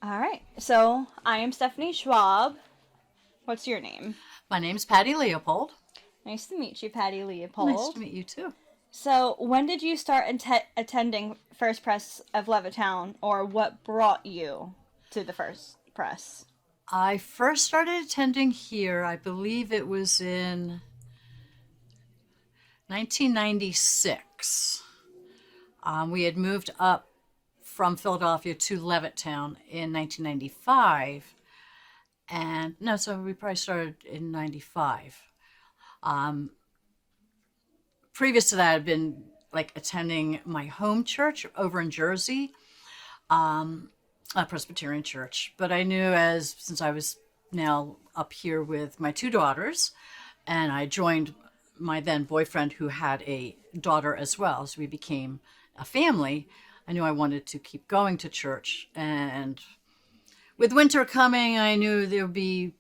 All right. So I am Stephanie Schwab. What's your name? My name's Patti Leopold. Nice to meet you, Patti Nice to Leopold. meet you too. So when did you start attending First Press of Levittown, or what brought you to the First Press? I first started attending here, I believe it was in 1996. We had moved up from Philadelphia to Levittown in 1995. And no, so we probably started in 95. Previous to that, I'd been like attending my home church over in Jersey, a Presbyterian church. But I knew since I was now up here with my two daughters, and I joined my then boyfriend who had a daughter as well, so we became a family. I knew I wanted to keep going to church, and with winter coming, I knew there would be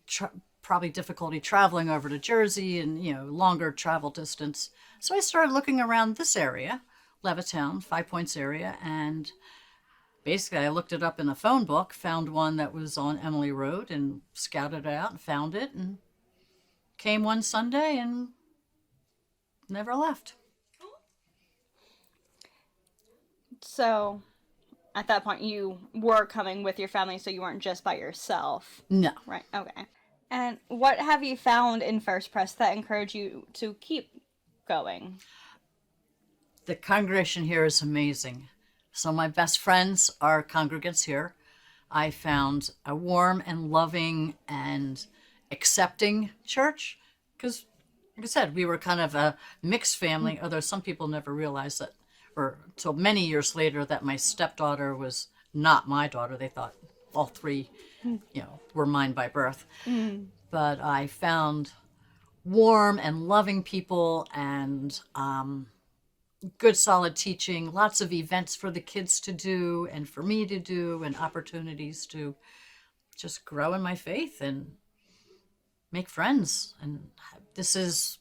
probably difficulty traveling over to Jersey and longer travel distance. So I started looking around this area, Levittown, Five Points area, and basically I looked it up in a phone book, found one that was on Emily Road, and scouted it out and found it, and came one Sunday and never left. So at that point, you were coming with your family, so you weren't just by yourself. No. Right. Okay. And what have you found in First Press that encouraged you to keep going? The congregation here is amazing. So my best friends are congregants here. I found a warm and loving and accepting church because, like I said, we were kind of a mixed family, although some people never realized that, or until many years later, that my stepdaughter was not my daughter. They thought all three, were mine by birth. But I found warm and loving people and good solid teaching, lots of events for the kids to do and for me to do, and opportunities to just grow in my faith and make friends. And this is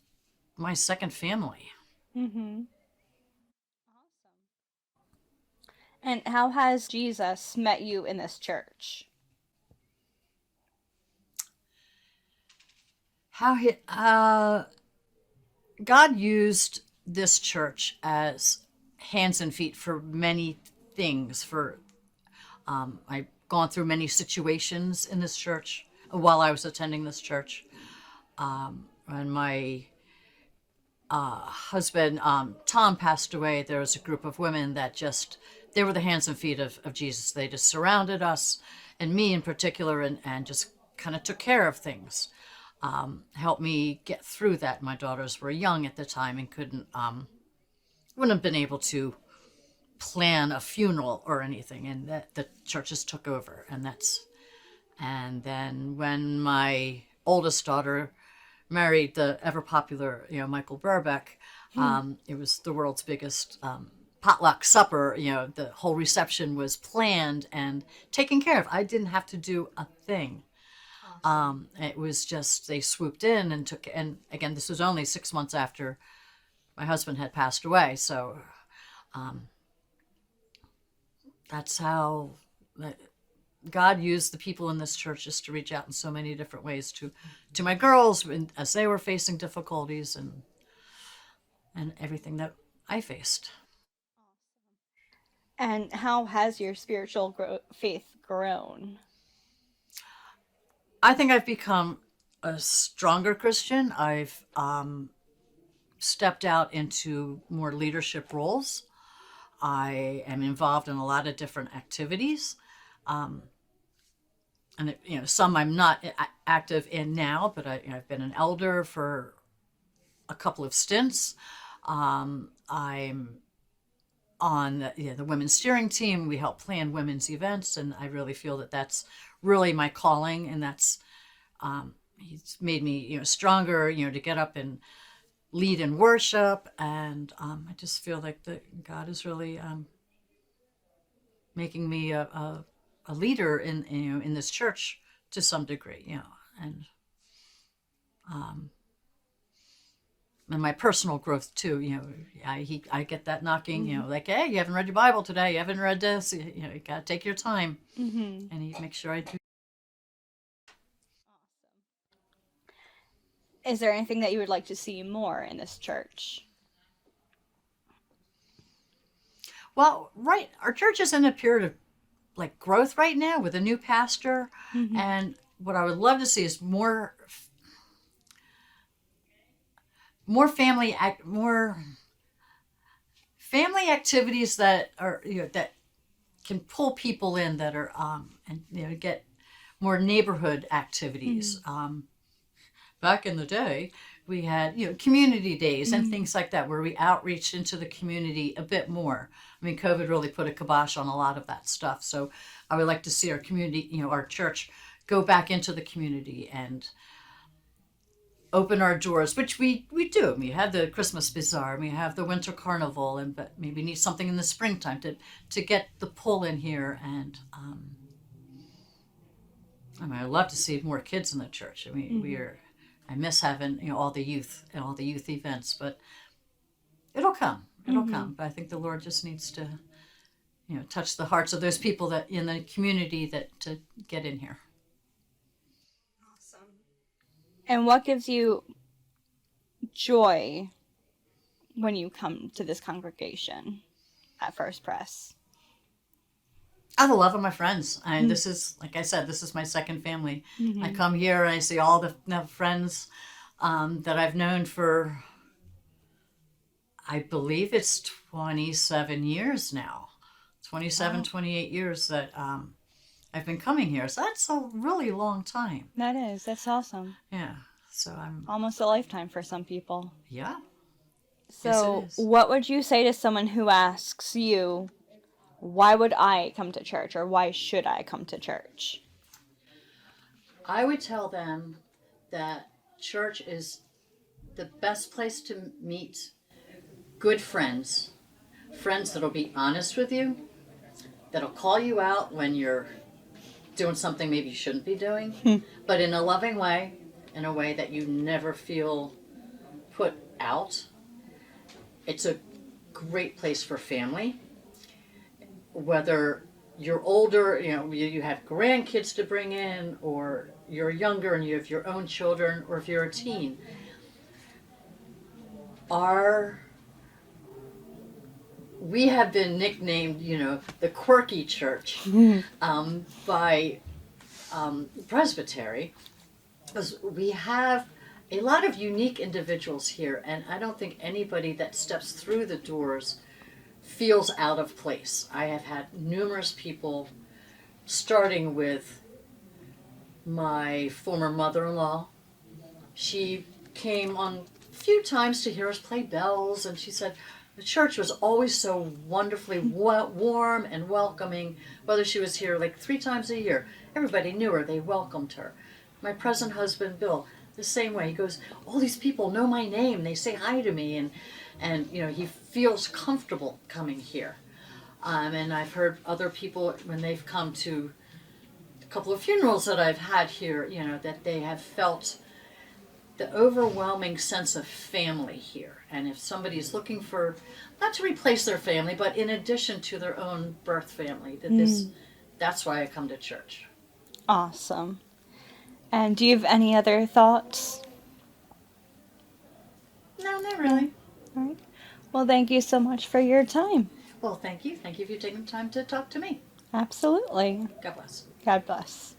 my second family. Mm-hmm. Awesome. And how has Jesus met you in this church? How God used this church as hands and feet for many things. I've gone through many situations in this church while I was attending this church. When my husband Tom passed away, there was a group of women that they were the hands and feet of Jesus. They just surrounded us, and me in particular, and just kind of took care of things. Helped me get through that. My daughters were young at the time and wouldn't have been able to plan a funeral or anything, and that the churches took over. And then when my oldest daughter married the ever popular, Michael Burbeck, it was the world's biggest potluck supper. The whole reception was planned and taken care of. I didn't have to do a thing. It was just, they swooped in and again, this was only 6 months after my husband had passed away. So that's how God used the people in this church just to reach out in so many different ways to my girls as they were facing difficulties and everything that I faced. And how has your faith grown? I think I've become a stronger Christian. I've stepped out into more leadership roles. I am involved in a lot of different activities. And some I'm not active in now, but I've been an elder for a couple of stints. I'm on the women's steering team. We help plan women's events, and I really feel that that's really my calling, and that's he's made me stronger, to get up and lead in worship, and I just feel like that God is really making me a leader in this church to some degree, and and my personal growth too. I get that knocking. Like, hey, you haven't read your Bible today. You haven't read this. You got to take your time, and he makes sure I do. Is there anything that you would like to see more in this church? Well, right, our church is in a period of like growth right now with a new pastor, and what I would love to see is more more family activities that are that can pull people in, that are and get more neighborhood activities. Back in the day, we had community days and things like that where we outreached into the community a bit more. I mean, COVID really put a kibosh on a lot of that stuff. So I would like to see our community, our church, go back into the community and open our doors, which we do. We have the Christmas Bazaar, we have the Winter Carnival, but maybe need something in the springtime to get the pull in here. And I mean, I'd love to see more kids in the church. I mean, I miss having all the youth and all the youth events, but it'll come. It'll come. But I think the Lord just needs to, touch the hearts of those people that in the community that to get in here. Awesome. And what gives you joy when you come to this congregation at First Pres? The love of my friends. And this is, like I said, this is my second family. I come here and I see all the friends that I've known for, I believe it's 27 years now. 27, wow. 28 years that I've been coming here. So that's a really long time. That is. That's awesome. Yeah. So I'm... almost a lifetime for some people. Yeah. So yes, what would you say to someone who asks you, why would I come to church, or why should I come to church? I would tell them that church is the best place to meet good friends. Friends that'll be honest with you, that'll call you out when you're doing something maybe you shouldn't be doing, but in a loving way, in a way that you never feel put out. It's a great place for family. Whether you're older, you have grandkids to bring in, or you're younger and you have your own children, or if you're a teen. We have been nicknamed, the quirky church by Presbytery, because we have a lot of unique individuals here, and I don't think anybody that steps through the doors feels out of place. I have had numerous people, starting with my former mother-in-law. She came on a few times to hear us play bells, and she said the church was always so wonderfully warm and welcoming, whether she was here like 3 times a year. Everybody knew her, they welcomed her. My present husband, Bill, the same way. He goes, all these people know my name, they say hi to me, and he feels comfortable coming here. And I've heard other people, when they've come to a couple of funerals that I've had here, that they have felt the overwhelming sense of family here. And if somebody's looking for, not to replace their family, but in addition to their own birth family, that's why I come to church. Awesome. And do you have any other thoughts? No, not really. All right. Well, thank you so much for your time. Well, thank you. Thank you for taking the time to talk to me. Absolutely. God bless. God bless.